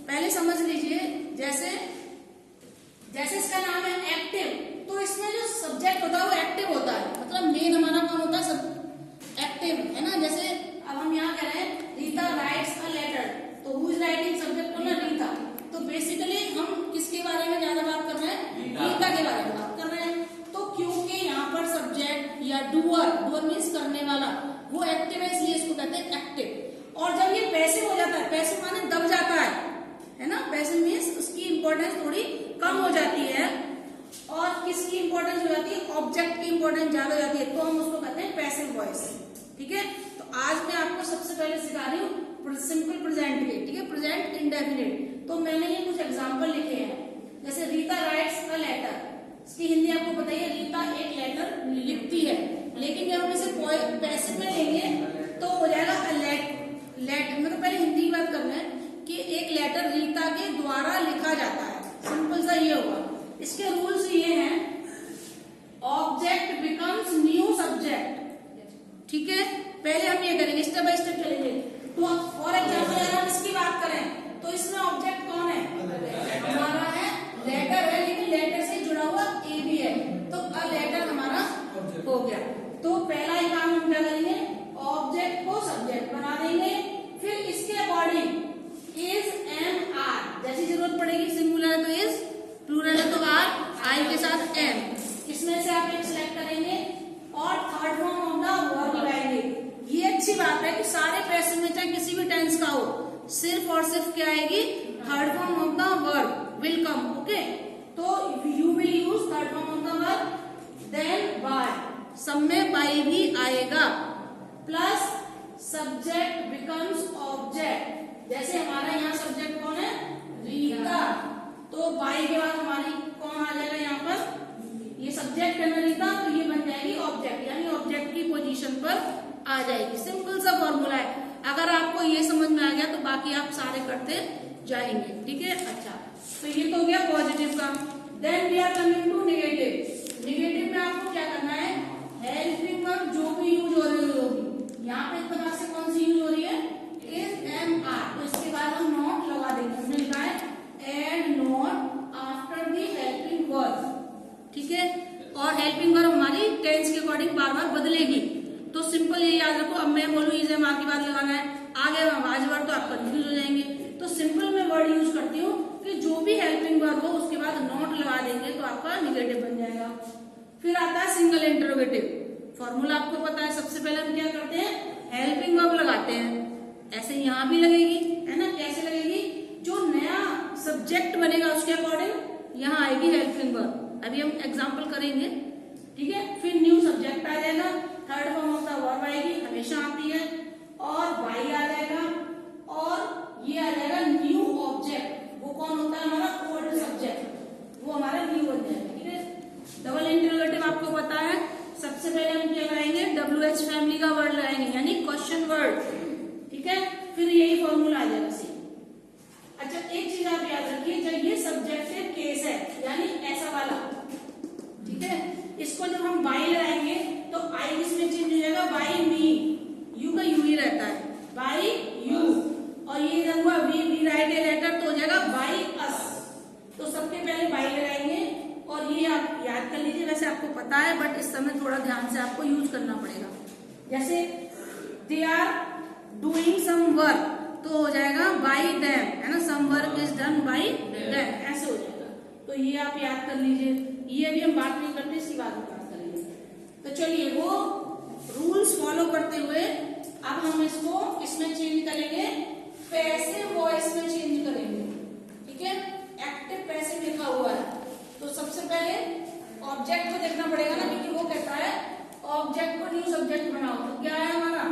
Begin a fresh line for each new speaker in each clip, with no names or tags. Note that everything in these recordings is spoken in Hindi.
पहले समझ लीजिए, जैसे जैसे इसका नाम है एक्टिव, तो इसमें जो सब्जेक्ट होता है वो एक्टिव होता है, मतलब मेन हमारा कौन होता है, सब एक्टिव है ना। जैसे अब हम यहाँ कह रहे हैं रीता राइट्स अ लेटर, तो हु इज राइटिंग सब्जेक्ट को ना रीता, तो बेसिकली हम किसके बारे में ज्यादा बात कर रहे हैं, रीता के बारे में बात कर रहे हैं। तो क्योंकि यहाँ पर सब्जेक्ट या डूअर, डूअर मीन्स करने वाला, वो एक्टिव है, इसलिए इसको कहते हैं एक्टिव। और जब ये पैसिव हो जाता है, पैसिव माने दब जाता है ना, पैसिव मीन्स उसकी इंपॉर्टेंस थोड़ी कम हो जाती है, और किसकी इंपॉर्टेंस हो जाती है, ऑब्जेक्ट की इंपॉर्टेंस ज्यादा हो जाती है, तो हम उसको कहते हैं पैसिव वॉइस। ठीक है, तो आज मैं आपको सबसे पहले सिखा रही हूँ सिंपल प्रेजेंट के, ठीक है, प्रेजेंट इंडेफिनिट। तो मैंने ये कुछ एग्जांपल लिखे हैं, जैसे रीता राइट्स अ लेटर, इसकी हिंदी आपको पता ही है, रीता एक लेटर लिखती है, लेकिन जब हम इसे पैसिव में लेंगे तो हो जाएगा लेटर, मतलब पहले हिंदी की बात करना है कि एक लेटर रीता के द्वारा लिखा जाता है, सिंपल सा ये होगा। इसके रूल्स ये हैं, ऑब्जेक्ट बिकम्स न्यू सब्जेक्ट, ठीक है, पहले हम ये करेंगे, स्टेप बाय स्टेप चलेंगे। तो फॉर एग्जाम्पल अगर हम इसकी बात करें तो इसमें ऑब्जेक्ट कौन है, हमारा है लेटर है, लेकिन लेटर से जुड़ा हुआ ए भी है, तो अ लेटर हमारा हो गया। तो पहला ही काम हम क्या करेंगे, ऑब्जेक्ट को सब्जेक्ट बना देंगे, फिर इसके अकॉर्डिंग इज एम आर, जैसी जरूरत पड़ेगी, सिंगुलर है तो इज, प्लूरल है तो आर, आई के साथ एम, इसमें से आप एक सिलेक्ट करेंगे और third form of the verb लगाएंगे। ये अच्छी बात है कि सारे पैसिव में चाहे किसी भी टेंस का हो, सिर्फ और सिर्फ क्या आएगी, third form of the verb will come, okay. तो you will use third form of the verb, then by, सब में बाय भी आएगा, प्लस सब्जेक्ट बिकम्स ऑब्जेक्ट, जैसे हमारा यहाँ सब्जेक्ट कौन है, रीता, तो बाय के बाद हमारी कौन आ जाएगा यहाँ पर, ये सब्जेक्ट है ना रीता, तो ये बन जाएगी ऑब्जेक्ट, यानी ऑब्जेक्ट की पोजीशन पर आ जाएगी। सिंपल सा फॉर्मूला है, अगर आपको ये समझ में आ गया तो बाकी आप सारे करते जाएंगे, ठीक है। अच्छा, तो ये तो हो गया पॉजिटिव का। Then we are coming to negative. Negative में आपको क्या करना है, हेल्पिंग वर्ब जो भी यूज हो रही होगी, यहाँ पे प्रकार से कौन सी यूज हो रही है, इज एम आर, तो इसके बाद हम नॉट लगा देंगे, हमने लिखा है ed not after the helping verb, ठीक है। और हेल्पिंग वर्ब हमारी टेंस के अकॉर्डिंग बार बार बदलेगी, तो सिंपल ये याद रखो, अब मैं बोलूँ इज एम आर के बाद लगाना है, आगे आज वर्ड तो आप कंफ्यूज हो जाएंगे, तो सिंपल मैं वर्ड यूज करती हूँ कि जो भी हेल्पिंग वर्ब हो उसके बाद नॉट लगा देंगे तो आपका निगेटिव बन जाएगा। फिर आता है सिंगल इंटरोगेटिव। फॉर्मूला आपको पता है, सबसे पहले हम क्या करते हैं, हेल्पिंग वर्ब लगाते हैं, ऐसे यहाँ भी लगेगी, है ना, कैसे लगेगी, जो नया सब्जेक्ट बनेगा उसके अकॉर्डिंग यहाँ आएगी हेल्पिंग वर्ब, अभी हम एग्जाम्पल करेंगे, ठीक है। फिर न्यू सब्जेक्ट आ जाएगा, third form of the verb आएगी, हमेशा आती है, और बाई आ जाएगा, और ये आ जाएगा न्यू ऑब्जेक्ट, वो कौन होता है, हमारा ओल्ड सब्जेक्ट, वो हमारा न्यू बन जाएगा, ठीक है। डबल इंटरोगेटिव आपको पता है, सबसे पहले हम क्या लगाएंगे, WH फैमिली का वर्ड लगाएंगे, यानी क्वेश्चन वर्ड, ठीक है। फिर यही फॉर्मूला आ जाएगा सी। अच्छा, एक चीज आप याद रखिए, जब ये सब्जेक्टिव केस है, यानी ऐसा वाला, ठीक है, इसको जब हम बाई लगाएंगे तो आई किसमें चेंज हो जाएगा, बाई मी, यू का यू ही रहता है, बाई यू, और ये जब हुआ वी राइट ए लेटर तो हो जाएगा बाई अस, तो सबके पहले बाई लगाएंगे, और ये आप याद कर लीजिए, वैसे आपको पता है बट इस समय थोड़ा ध्यान से आपको यूज करना पड़ेगा। जैसे they are doing some work, तो हो जाएगा बाई देम, है ना, some work is done by them, ऐसे हो जाएगा, तो ये आप याद कर लीजिए। ये अभी हम बात नहीं करते, इसकी बात करेंगे। तो चलिए, वो रूल्स फॉलो करते हुए अब हम इसको इसमें चेंज करेंगे, पैसिव वॉइस में चेंज करेंगे, ठीक है। एक्टिव पैसिव लिखा हुआ है, तो सबसे पहले ऑब्जेक्ट को देखना पड़ेगा ना, क्योंकि वो कहता है ऑब्जेक्ट को न्यू सब्जेक्ट बनाओ, तो क्या है हमारा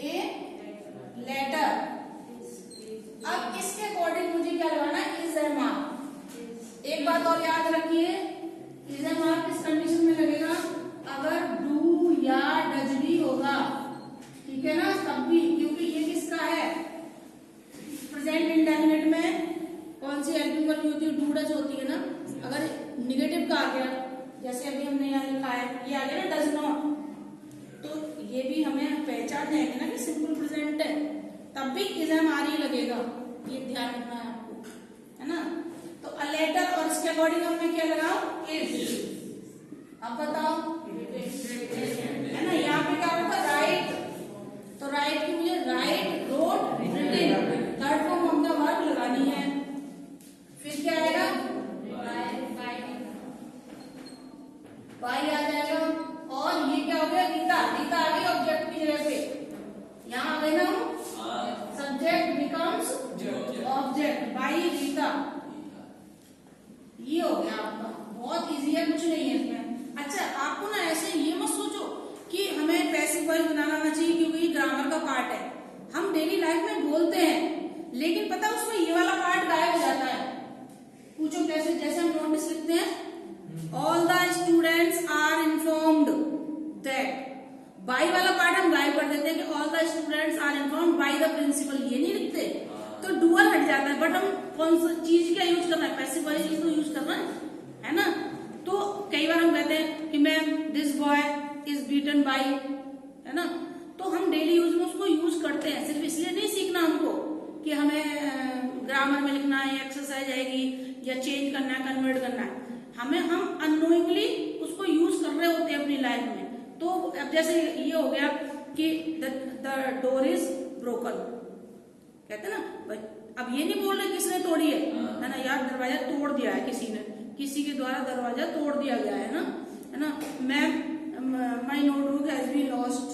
ए लेटर। अब इसके अकॉर्डिंग मुझे क्या लगाना है, इज एम आर। एक बात और याद रखिए, इज एम आर किस कंडीशन में लगेगा, अगर डू या डज भी होगा, ठीक है ना, तब भी, क्योंकि ये किसका है, प्रेजेंट इंडेफिनिट में कौन सी हेल्पिंग वर्ब होती है, डू डज होती है ना। अगर निगेटिव का आ गया, जैसे अभी हमने यहाँ लिखा है, ये आ गया ना डज नॉट, तो ये भी हमें पहचान जाएंगे ना कि सिंपल प्रेजेंट है, तब भी इज एम आर ही लगेगा, ये ध्यान रखना है आपको, है ना। तो अ लेटर और इसके अकॉर्डिंग अब मैं क्या लगाऊं, इज। अब बताओ, है ना, यहाँ पे क्या होता है, राइट। तो राइट की मुझे write, wrote, written, third form of the verb लगानी है। फिर क्या आएगा, बाई आ जाएगा। और ये क्या हो गया, रीता। रीता आ गई ऑब्जेक्ट की जगह पे, यहाँ आ गए ना, subject becomes object, by Rita. ये हो गया आपका, बहुत इजी है, कुछ नहीं है इसमें। अच्छा, आपको ना ऐसे ये मत सोचो कि हमें पैसिव वॉइस बनाना आना चाहिए क्योंकि ये ग्रामर का पार्ट है। हम डेली लाइफ में बोलते हैं, लेकिन पता है उसमें ये वाला पार्ट गायब हो जाता है। पूछो कैसे, जैसे हम नोटिस लिखते हैं, all the students are informed that, by वाला पार्ट हम गायब कर देते हैं कि all the students are informed by the principal, ये नहीं लिखते, तो डूअर हट जाता है। बट हम कौन सा चीज का यूज करना है, पैसिव वॉइस तो यूज करना है ना। तो कई बार हम कहते हैं कि ma'am this boy is beaten by, है ना, तो हम डेली यूज में उसको यूज करते हैं। सिर्फ इसलिए नहीं सीखना हमको कि हमें ग्रामर में लिखना है, एक्सरसाइज आएगी या चेंज करना है, कन्वर्ट करना है, हम अननोइंगली उसको यूज कर रहे होते हैं अपनी लाइफ में। तो अब जैसे ये हो गया कि द डोर इज ब्रोकन, कहते हैं ना, अब ये नहीं बोल रहे किसने तोड़ी है ना, यार दरवाजा तोड़ दिया है किसी ने, किसी के द्वारा दरवाजा तोड़ दिया गया है ना, ma'am my notebook has been lost,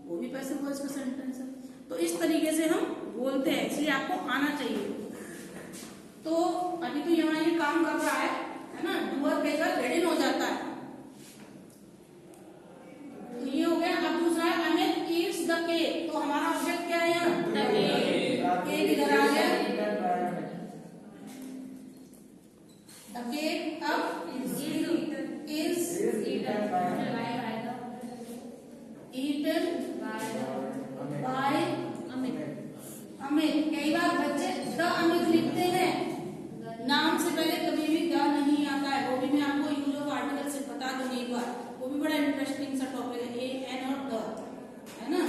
वो भी पैसिव वॉइस का सेंटेंस है। तो इस तरीके से हम बोलते हैं, इसलिए आपको आना चाहिए। तो अभी तो यहाँ ये काम कर रहा है ना, डूअर कहकर रेडिन हो जाता है। तो ये हो गया। अब दूसरा है अमित ईट्स द केक, तो हमारा ऑब्जेक्ट क्या है यहाँ, द केक इधर आ गया, द केक अब इज eaten by अमित। कई बार बच्चे द अमित लिखते हैं, नाम से पहले कभी भी द नहीं आता है, वो भी मैं आपको यूज ऑफ आर्टिकल से बता दूंगी एक बार, वो भी बड़ा इंटरेस्टिंग सा टॉपिक है, ए एन और द, है ना।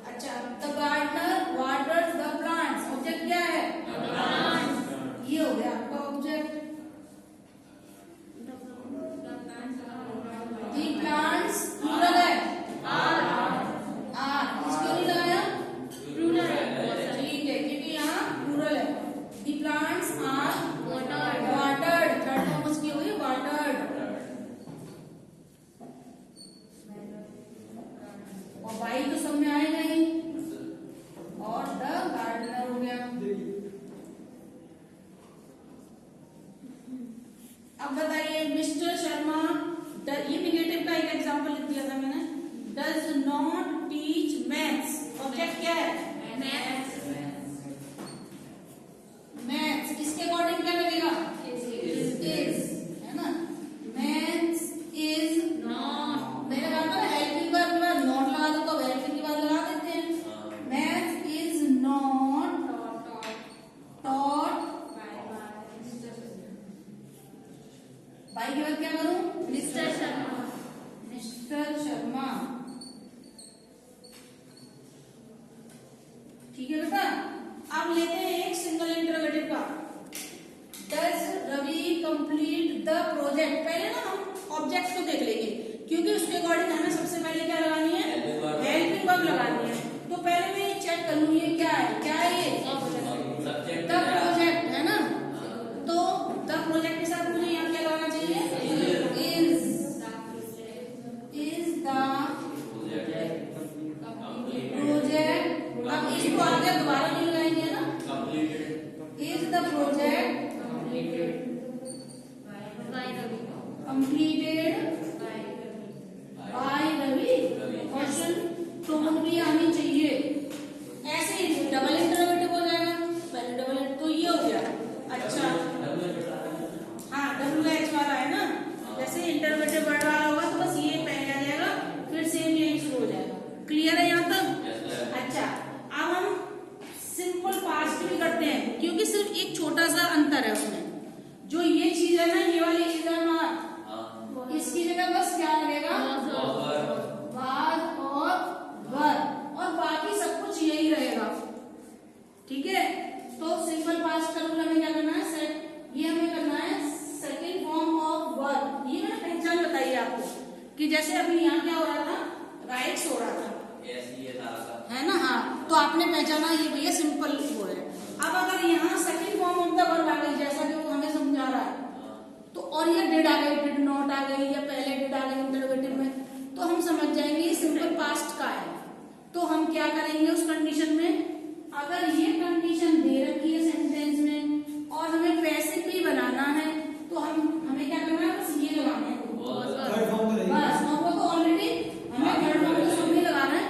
अच्छा, the gardener waters the plants, object क्या है, ये हो गया आपका ऑब्जेक्ट। दी प्लांट्स प्लूरल है, आर इसको नहीं लगाया, प्लूरल है, ठीक है, क्योंकि यहाँ प्लूरल है। The plants are watered, third form उसकी हुई वाटर्ड। और बाई तो सब में आएगा ही, और द गार्डनर हो गया। अब बताइए, मिस्टर शर्मा, ये निगेटिव का एक एग्जांपल लिख दिया था मैंने, does not teach maths, object क्या है, मैथ्स, इसके अकॉर्डिंग क्या लगेगा, इज, है ना। मैथ्स इज नॉट, मैंने कहा था हेल्पिंग वर्ब के बाद नॉट लगा दो तो हेल्पिंग के बाद लगा देते हैं। Maths is not taught by के बाद क्या करूं, मिस्टर शर्मा, ठीक है बेटा। अब लेते हैं एक सिंगल इंटरोगेटिव का, does Ravi complete the project. पहले ना हम ऑब्जेक्ट को देख लेंगे, क्योंकि उसके अकॉर्डिंग हमें सबसे पहले क्या लगानी है, हेल्पिंग वर्ब लगानी है। तो पहले मैं ये चेक कर लूं, ये क्या है, ये द प्रोजेक्ट है ना। तो द प्रोजेक्ट के साथ मुझे यहाँ क्या लगाना चाहिए, इज द प्रोजेक्ट। अब इसको आगे दोबारा नहीं लगाएंगे ना, is the project completed by Ravi, तो आपने पहचाना ये भैया सिंपल वो है। अब अगर यहाँ second form of the verb आ गई, जैसा कि वो हमें समझा रहा है, तो और ये डिड आ गई, डिड नॉट आ गई, या पहले डिड आ गई इंटरोगेटिव में, तो हम समझ जाएंगे ये सिंपल पास्ट का है। तो हम क्या करेंगे उस कंडीशन में, अगर ये कंडीशन दे रखी है सेंटेंस में और हमें पैसिव भी बनाना है, तो हमें क्या करना है, बस ये लगाना है, बस वो तो ऑलरेडी हमें थर्ड फॉर्म तो सब में लगाना है,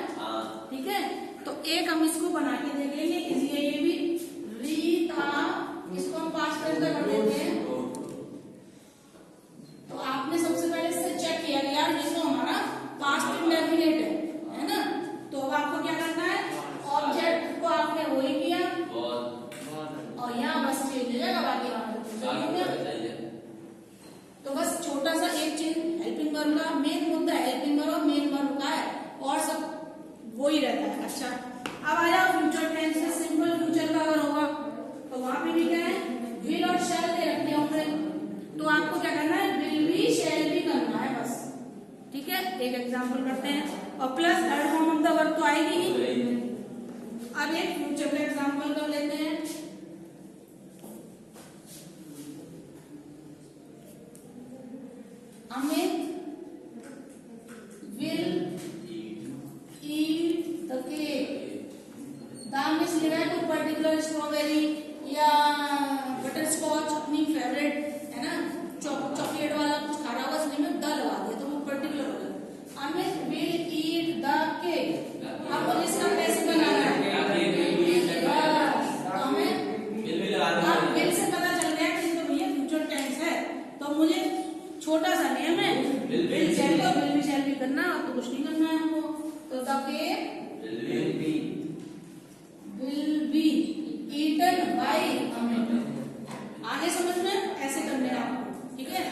ठीक है। तो एक हम इसको बना के देख लेंगे, इजी है ये भी, रीता, इसको हम पास्ट टेंस में कर देते हैं। तो आपने सबसे पहले इससे चेक किया कि यार ये तो हमारा पास्ट इंडेफिनिट है ना। तो अब आपको क्या करना है, ऑब्जेक्ट को आपने वही किया और यहाँ बस चेंज हो जाएगा, बाकी तो बस छोटा सा एक चीज, हेल्पिंग वर्ब का मेन मुद्दा हेल्पिंग वर्ब और मेन वर्ब का है, और सब वही रहता है। अच्छा, अब आ जाओ फ्यूचर टेंस से, सिंपल फ्यूचर का अगर होगा तो वहां पे भी क्या है, विल और शैल दे रखे होंगे, तो आपको क्या करना है, विल भी शैल भी करना है बस, ठीक है। एक एग्जांपल करते हैं, और plus third form of the verb तो आएगी ही। अब एक फ्यूचर का एग्जांपल कर लेते हैं, Amit will eat the cake, दाम में लिखा है कोई पर्टिकुलर स्ट्रॉबेरी या बटर स्कॉच, अपनी फेवरेट है ना, चॉकलेट वाला कुछ खा रहा होगा, इसलिए मैं द लगा दिया, तो वो पर्टिकुलर हो गया। Amit will eat the cake, आपको इसका कैसे बनाना है, बिल से पता चल गया कि तो भैया फ्यूचर टेंस है, तो मुझे छोटा सा नियम है, विल भी शैल भी करना, और तो कुछ नहीं करना है हमको। तो the cake will be eaten by Amit, आगे समझ में ऐसे करने हैं आपको, ठीक है।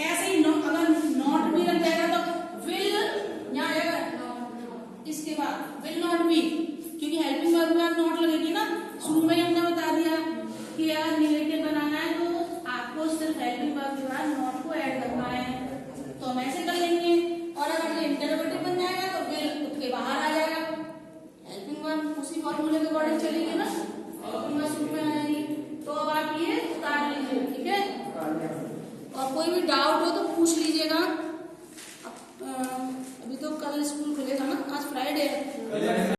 ऐसे ही अगर नॉट भी लग जाएगा तो विल यहाँ आएगा, इसके बाद विल नॉट बी, क्योंकि हेल्पिंग वर्ब में नॉट लगेगी ना, शुरू में ही हमने बता दिया कि अगर निगेटिव बनाना है तो आपको सिर्फ हेल्पिंग वर्ब के बाद नॉट को ऐड करना है, तो हम ऐसे कर लेंगे। और अगर ये इंटरोगेटिव बन जाएगा तो फिर उसके बाहर आ जाएगा, हेल्पिंग वर्ब उसी फॉर्मूले के अकॉर्डिंग चलेगी ना, हेल्पिंग वर्ब शुरू में आ जाएगी। तो अब आप ये उतार लीजिए, ठीक है। और कोई भी डाउट हो तो पूछ लीजिएगा।